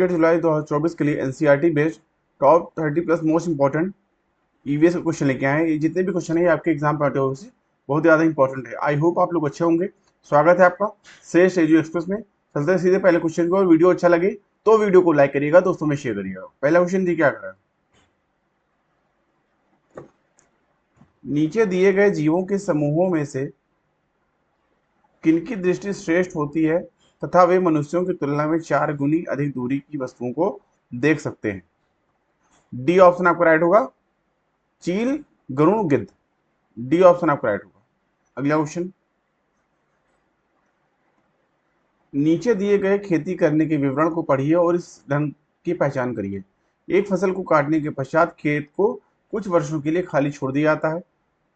जुलाई 2024 के लिए NCERT based top 30 plus most important EVS का क्वेश्चन लेके आए हैं। ये जितने भी क्वेश्चन है ये आपके एग्जाम पॉइंट ऑफ व्यू से बहुत ज़्यादा इंपॉर्टेंट है। आई होप आप लोग अच्छे होंगे। स्वागत है आपका श्रेष्ठ एजू एक्सप्रेस में। चलते हैं सीधे पहले क्वेश्चन को। और वीडियो अच्छा लगे तो वीडियो को लाइक करिएगा, दोस्तों में शेयर करिएगा। पहला क्वेश्चन दी क्या कर रहा है, नीचे दिए गए जीवों के समूहों में से किनकी दृष्टि श्रेष्ठ होती है तथा वे मनुष्यों की तुलना में 4 गुनी अधिक दूरी की वस्तुओं को देख सकते हैं। डी ऑप्शन आपका राइट होगा, चील, गरुड़, गिद्ध। डी ऑप्शन आपका राइट होगा। अगला क्वेश्चन, नीचे दिए गए खेती करने के विवरण को पढ़िए और इस ढंग की पहचान करिए। एक फसल को काटने के पश्चात खेत को कुछ वर्षों के लिए खाली छोड़ दिया जाता है,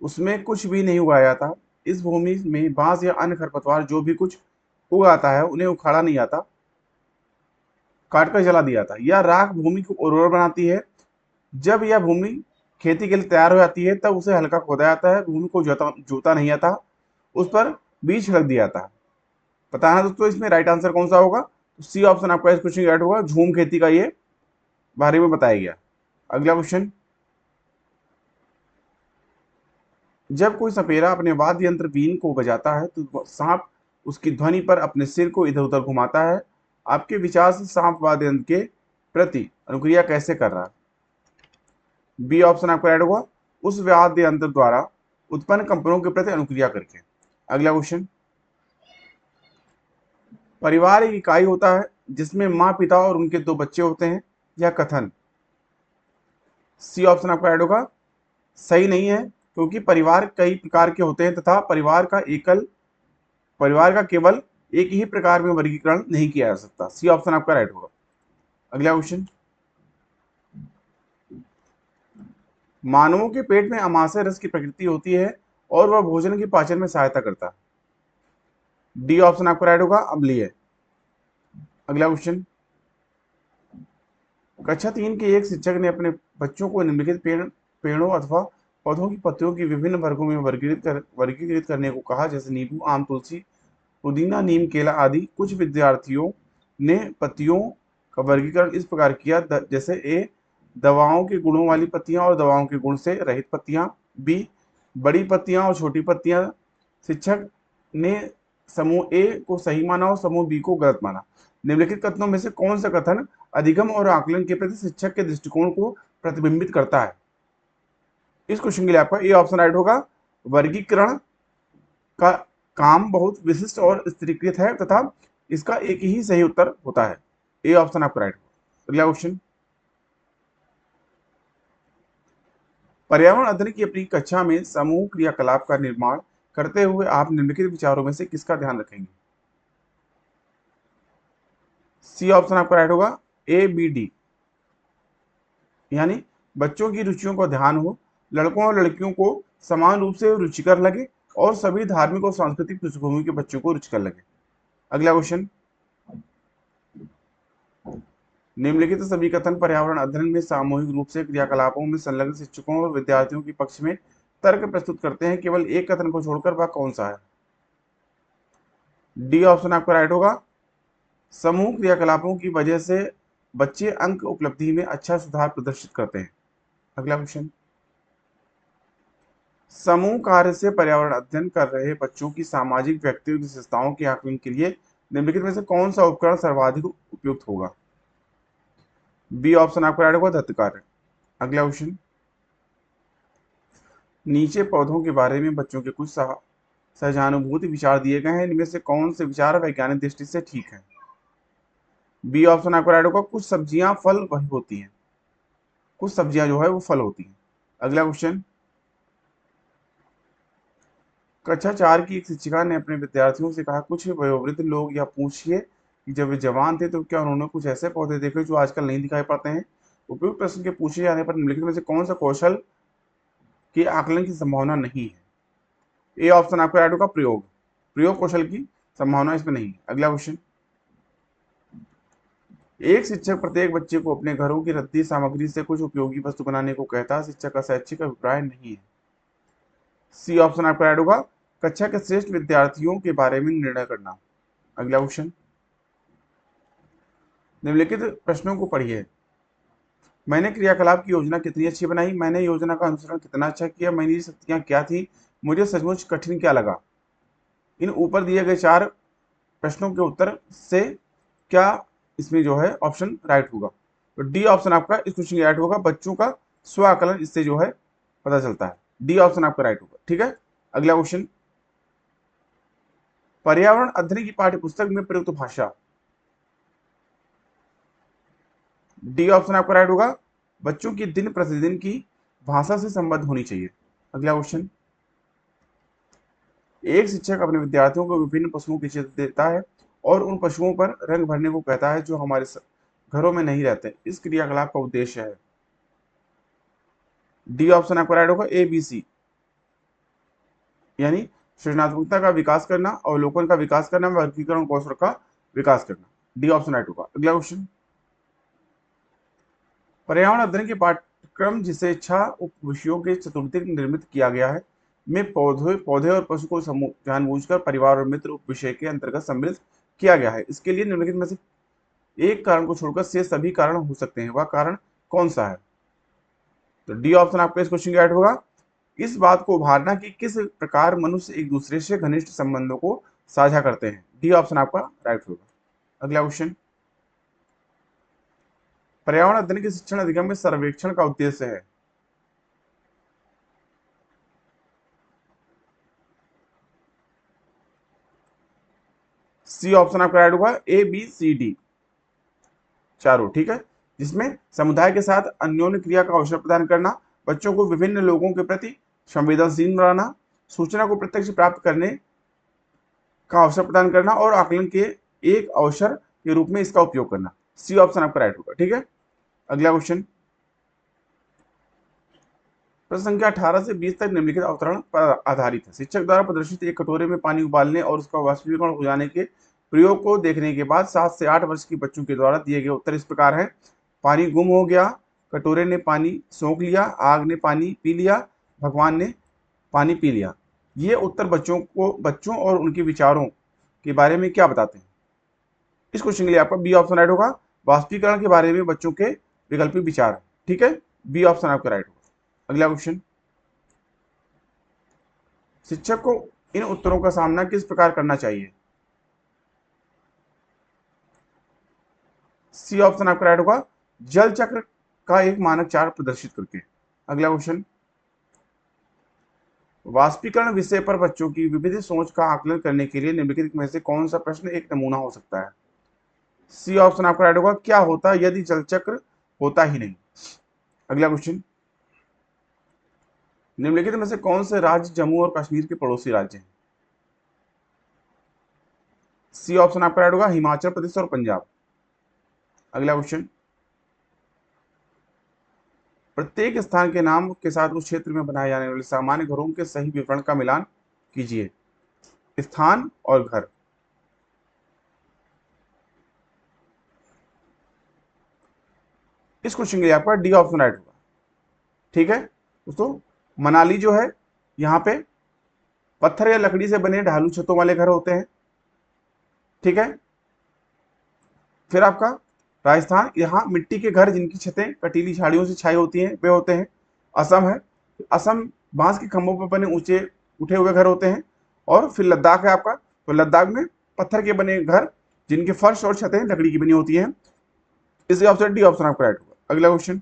उसमें कुछ भी नहीं उगाया जाता। इस भूमि में बांस या अन्य खरपतवार जो भी कुछ उगाता है उन्हें उखाड़ा नहीं जाता, काटकर जला दिया जाता। यह राख भूमि को उर्वर बनाती है। जब यह भूमि खेती के लिए तैयार हो जाती है तब उसे हल्का खोदा जाता है, भूमि को जोता नहीं जाता, उस पर बीज छिड़क दिया जाता है। पता है दोस्तों इसमें राइट आंसर कौन सा होगा? तो सी ऑप्शन आपका इस क्वेश्चन राइट होगा। झूम खेती का ये बारे में बताया गया। अगला क्वेश्चन, जब कोई सपेरा अपने वाद्य यंत्र बीन को बजाता है तो सांप उसकी ध्वनि पर अपने सिर को इधर उधर घुमाता है। आपके विचार से सांप वाद्य यंत्र के प्रति अनुक्रिया कैसे कर रहा है? बी ऑप्शन आपका राइट होगा, उस वाद्य यंत्र द्वारा उत्पन्न कंपनों के प्रति अनुक्रिया करके। अगला क्वेश्चन, परिवार एक इकाई होता है जिसमें माँ, पिता और उनके 2 बच्चे होते हैं। यह कथन सी ऑप्शन आपका राइट होगा। सही नहीं है, क्योंकि परिवार कई प्रकार के होते हैं तथा परिवार का केवल एक ही प्रकार में वर्गीकरण नहीं किया जा सकता। सी ऑप्शन आपका राइट होगा। अगला क्वेश्चन, मानवों के पेट में अमाशय रस की प्रकृति होती है और वह भोजन के पाचन में सहायता करता है। डी ऑप्शन आपका राइट होगा, अम्लीय। अगला क्वेश्चन, कक्षा 3 के एक शिक्षक ने अपने बच्चों को निम्नलिखित पेड़ों अथवा पौधों की पत्तियों की विभिन्न वर्गों में वर्गीकृत करने को कहा, जैसे नींबू, आम, तुलसी, पुदीना, नीम, केला आदि। कुछ विद्यार्थियों ने पत्तियों का वर्गीकरण इस प्रकार किया, जैसे ए दवाओं के गुणों वाली पत्तियां और दवाओं के गुण से रहित पत्तियां, बी बड़ी पत्तियां और छोटी पत्तियां। शिक्षक ने समूह ए को सही माना और समूह बी को गलत माना। निम्नलिखित कथनों में से कौन सा कथन अधिगम और आकलन के प्रति शिक्षक के दृष्टिकोण को प्रतिबिंबित करता है? इस क्वेश्चन के लिए आपका ए ऑप्शन राइट होगा। वर्गीकरण का काम बहुत विशिष्ट और स्त्रीकृत है तथा इसका एक ही सही उत्तर होता है। ए ऑप्शन आपका राइट होगा। अगला क्वेश्चन, पर्यावरण अध्ययन की अपनी कक्षा में समूह क्रियाकलाप का निर्माण करते हुए आप निम्नलिखित विचारों में से किसका ध्यान रखेंगे? सी ऑप्शन आपका राइट होगा, ए, बी, डी। यानी बच्चों की रुचियों का ध्यान हो, लड़कों और लड़कियों को समान रूप से रुचिकर लगे और सभी धार्मिक और सांस्कृतिक पृष्ठभूमि के बच्चों को रुचिकर लगे। अगला क्वेश्चन, निम्नलिखित सभी कथन पर्यावरण अध्ययन में सामूहिक रूप से क्रियाकलापों में संलग्न शिक्षकों और विद्यार्थियों के पक्ष में तर्क प्रस्तुत करते हैं। केवल एक कथन को छोड़कर वह कौन सा है? डी ऑप्शन आपका राइट होगा। समूह क्रियाकलापों की वजह से बच्चे अंक उपलब्धि में अच्छा सुधार प्रदर्शित करते हैं। अगला क्वेश्चन, समूह कार्य से पर्यावरण अध्ययन कर रहे बच्चों की सामाजिक व्यक्तिगत विशेषताओं के आकलन के लिए निम्नलिखित में से कौन सा उपकरण सर्वाधिक उपयुक्त होगा? बी ऑप्शन आपका राइट होगा, दत्त कार्य। अगला क्वेश्चन, नीचे पौधों के बारे में बच्चों के कुछ सहानुभूति विचार दिए गए हैं, इनमें से कौन से विचार वैज्ञानिक दृष्टि से ठीक है? बी ऑप्शन आपका राइट होगा, कुछ सब्जियां फल वही होती हैं, कुछ सब्जियां जो है वो फल होती हैं। अगला क्वेश्चन, कक्षा 4 की एक शिक्षिका ने अपने विद्यार्थियों से कहा, कुछ वयोवृद्ध लोग यह पूछिए कि जब वे जवान थे तो क्या उन्होंने कुछ ऐसे पौधे देखे जो आजकल नहीं दिखाई पड़ते हैं? उपयुक्त प्रश्न के पूछे जाने पर निम्नलिखित में से कौन सा कौशल के आकलन की संभावना नहीं है? ए ऑप्शन आपका राइट होगा, प्रयोग कौशल की संभावना इसमें नहीं। अगला क्वेश्चन, एक शिक्षक प्रत्येक बच्चे को अपने घरों की रद्दी सामग्री से कुछ उपयोगी वस्तु बनाने को कहता है, शिक्षक का शैक्षिक अभिप्राय नहीं है। सी ऑप्शन आपका राइट होगा, कक्षा के श्रेष्ठ विद्यार्थियों के बारे में निर्णय करना। अगला क्वेश्चन, निम्नलिखित प्रश्नों को पढ़िए। मैंने क्रियाकलाप की योजना कितनी अच्छी बनाई, मैंने योजना का अनुसरण कितना अच्छा किया, मेरी शक्तियां क्या थी, मुझे सचमुच कठिन क्या लगा। इन ऊपर दिए गए 4 प्रश्नों के उत्तर से क्या इसमें जो है ऑप्शन राइट होगा। तो डी ऑप्शन आपका इस क्वेश्चन में राइट होगा। बच्चों का स्व आकलन इससे जो है पता चलता है। डी ऑप्शन आपका राइट होगा। ठीक है, अगला क्वेश्चन। पर्यावरण अध्ययन की पाठ्यपुस्तक में प्रयुक्त भाषा। डी ऑप्शन आपका राइट होगा। बच्चों की दिन प्रतिदिन की भाषा से संबद्ध होनी चाहिए। अगला क्वेश्चन। एक शिक्षक अपने विद्यार्थियों को विभिन्न पशुओं के चित्र देता है और उन पशुओं पर रंग भरने को कहता है जो हमारे घरों में नहीं रहते। इस क्रियाकलाप का उद्देश्य है। डी ऑप्शन आपका राइट होगा, ए बी सी, यानी सृजनात्मकता का विकास करना, अवलोकन का विकास करना, वर्गीकरण कौशल का विकास करना। डी ऑप्शन राइट होगा। अगला क्वेश्चन। पर्यावरण अध्ययन के पाठ्यक्रम जिसे 6 उप विषयों के चतुर्थिक निर्मित किया गया है में पौधे पौधे और पशु को जानबूझकर परिवार और मित्र उप विषय के अंतर्गत सम्मिलित किया गया है। इसके लिए निम्नलिखित में से एक कारण को छोड़कर से सभी कारण हो सकते हैं, वह कारण कौन सा है। तो डी ऑप्शन आपका इस क्वेश्चन का राइट होगा। इस बात को उभारना कि किस प्रकार मनुष्य एक दूसरे से घनिष्ठ संबंधों को साझा करते हैं। डी ऑप्शन आपका राइट होगा। अगला क्वेश्चन। पर्यावरण अध्ययन के शिक्षण अधिगम में सर्वेक्षण का उद्देश्य है। सी ऑप्शन आपका राइट होगा, ए बी सी डी चारों। ठीक है, जिसमें समुदाय के साथ अन्योन्य क्रिया का अवसर प्रदान करना, बच्चों को विभिन्न लोगों के प्रति संवेदनशील बनाना, सूचना को प्रत्यक्ष प्राप्त करने का अवसर प्रदान करना और आकलन के एक अवसर के रूप में इसका उपयोग करना। सी ऑप्शन आपका राइट होगा। ठीक है, अगला क्वेश्चन। प्रश्न संख्या 18 से 20 तक निम्नलिखित अवतरण पर आधारित है। शिक्षक द्वारा प्रदर्शित एक कटोरे में पानी उबालने और उसका वाष्पीकरण हो जाने के प्रयोग को देखने के बाद 7 से 8 वर्ष के बच्चों के द्वारा दिए गए उत्तर इस प्रकार हैं। पानी गुम हो गया, कटोरे ने पानी सोख लिया, आग ने पानी पी लिया, भगवान ने पानी पी लिया। ये उत्तर बच्चों और उनके विचारों के बारे में क्या बताते हैं। इस क्वेश्चन के लिए आपका बी ऑप्शन राइट होगा। वाष्पीकरण के बारे में बच्चों के वैकल्पिक विचार। ठीक है, बी ऑप्शन आपका राइट होगा। अगला क्वेश्चन। शिक्षक को इन उत्तरों का सामना किस प्रकार करना चाहिए। सी ऑप्शन आपका राइट होगा, जल चक्र का एक मानक चार्ट प्रदर्शित करके। अगला क्वेश्चन। वाष्पीकरण विषय पर बच्चों की विविध सोच का आकलन करने के लिए निम्नलिखित में से कौन सा प्रश्न एक नमूना हो सकता है। सी ऑप्शन आपका राइट होगा, क्या होता यदि जल चक्र होता ही नहीं। अगला क्वेश्चन। निम्नलिखित में से कौन से राज्य जम्मू और कश्मीर के पड़ोसी राज्य हैं। सी ऑप्शन आपका राइट होगा, हिमाचल प्रदेश और पंजाब। अगला क्वेश्चन। प्रत्येक स्थान के नाम के साथ उस क्षेत्र में बनाए जाने वाले सामान्य घरों के सही विवरण का मिलान कीजिए। स्थान और घर। इस क्वेश्चन के लिए आपका डी ऑप्शन राइट होगा। ठीक है दोस्तों, मनाली जो है यहाँ पे पत्थर या लकड़ी से बने ढालू छतों वाले घर होते हैं। ठीक है, फिर आपका राजस्थान, यहाँ मिट्टी के घर जिनकी छतें कटीली झाड़ियों से छाई होती हैं वे होते हैं। असम है, असम बांस के खंभों पर बने ऊंचे उठे हुए घर होते हैं। और फिर लद्दाख है आपका, तो लद्दाख में पत्थर के बने घर जिनके फर्श और छतें लकड़ी की बनी होती हैं। इसलिए ऑप्शन डी ऑप्शन आपका राइट होगा। अगला क्वेश्चन।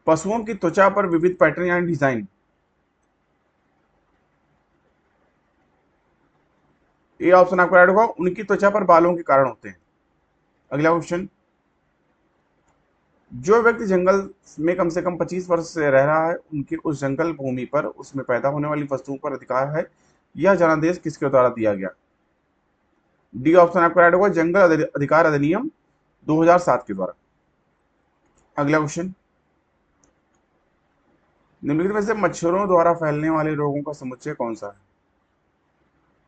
पशुओं की त्वचा पर विविध पैटर्न यानी डिजाइन। ए ऑप्शन आपका राइट होगा, उनकी त्वचा पर बालों के कारण होते हैं। अगला क्वेश्चन। जो व्यक्ति जंगल में कम से कम 25 वर्ष से रह रहा है उनके उस जंगल भूमि पर उसमें पैदा होने वाली वस्तुओं पर अधिकार है। यह जनादेश किसके द्वारा दिया गया। डी ऑप्शन आपका राइट होगा, जंगल अधिकार अधिनियम 2007 के द्वारा। अगला क्वेश्चन। निम्नलिखित में से मच्छरों द्वारा फैलने वाले रोगों का समुच्चय कौन सा है।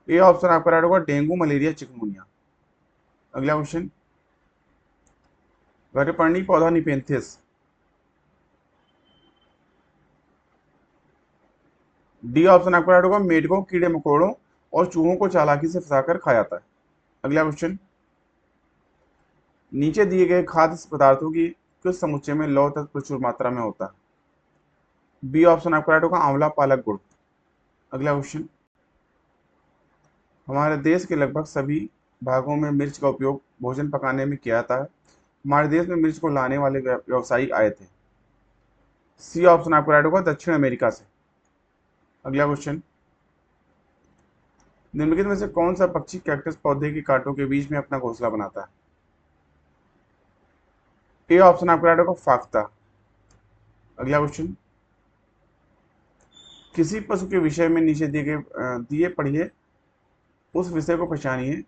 ए ऑप्शन आपका राइट होगा, डेंगू, मलेरिया, चिकनगुनिया। अगला क्वेश्चन। घटपर्णी पौधा निपेंथिस। डी ऑप्शन आपका राइट होगा, मेढकों, कीड़े मकोड़ों और चूहों को चालाकी से फंसाकर खाया जाता है। अगला क्वेश्चन। नीचे दिए गए खाद्य पदार्थों की किस समुच्चय में लौह तत्व प्रचुर मात्रा में होता है? बी ऑप्शन आपका राइट होगा, आंवला, पालक, गुड़। अगला क्वेश्चन, हमारे देश के लगभग सभी भागों में मिर्च का उपयोग भोजन पकाने में किया जाता है। हमारे देश में मिर्च को लाने वाले व्यवसायी आए थे। सी ऑप्शन आपको राइट होगा, दक्षिण अमेरिका से। अगला क्वेश्चन, निम्नलिखित में से कौन सा पक्षी कैक्टस पौधे के कांटों के बीच में अपना घोंसला बनाता है? ए ऑप्शन आपको राइट होगा, फाख्ता। अगला क्वेश्चन, किसी पशु के विषय में नीचे दिए पढ़िए, उस विषय को पहचानिए।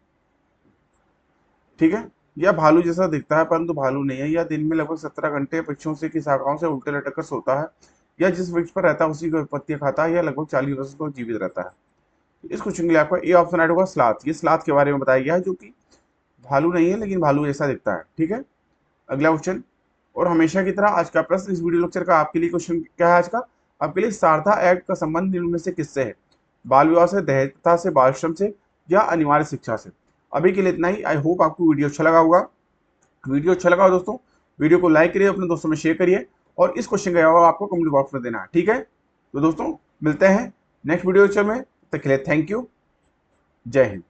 ठीक है, यह भालू जैसा दिखता है परंतु भालू नहीं है। यह दिन में लगभग 17 घंटे वृक्षों से की शाखाओं से उल्टे लटक कर सोता है। यह जिस वृक्ष पर रहता है उसी की पत्तियां खाता है। यह लगभग 40 वर्ष तक जीवित रहता है। इस क्वेश्चन के लिए आपका ए ऑप्शन राइट होगा, स्लाथ। ये स्लाथ के बारे में बताया गया है, जो कि भालू नहीं है लेकिन भालू जैसा दिखता है। ठीक है, अगला क्वेश्चन, और हमेशा की तरह आज का प्रश्न इस वीडियो लेक्चर का आपके लिए क्वेश्चन क्या है आज का? आपके लिए सारथा एक्ट का संबंध निम्न में से किससे है? बाल विवाह से, दहेज प्रथा से, बाल श्रम से, या अनिवार्य शिक्षा से? अभी के लिए इतना ही। आई होप आपको वीडियो अच्छा लगा होगा। वीडियो अच्छा लगा हो दोस्तों, वीडियो को लाइक करिए, अपने दोस्तों में शेयर करिए, और इस क्वेश्चन का जवाब आपको कमेंट बॉक्स में देना है। ठीक है, तो दोस्तों मिलते हैं नेक्स्ट वीडियो लेक्चर में। तब तक के लिए थैंक यू। जय हिंद।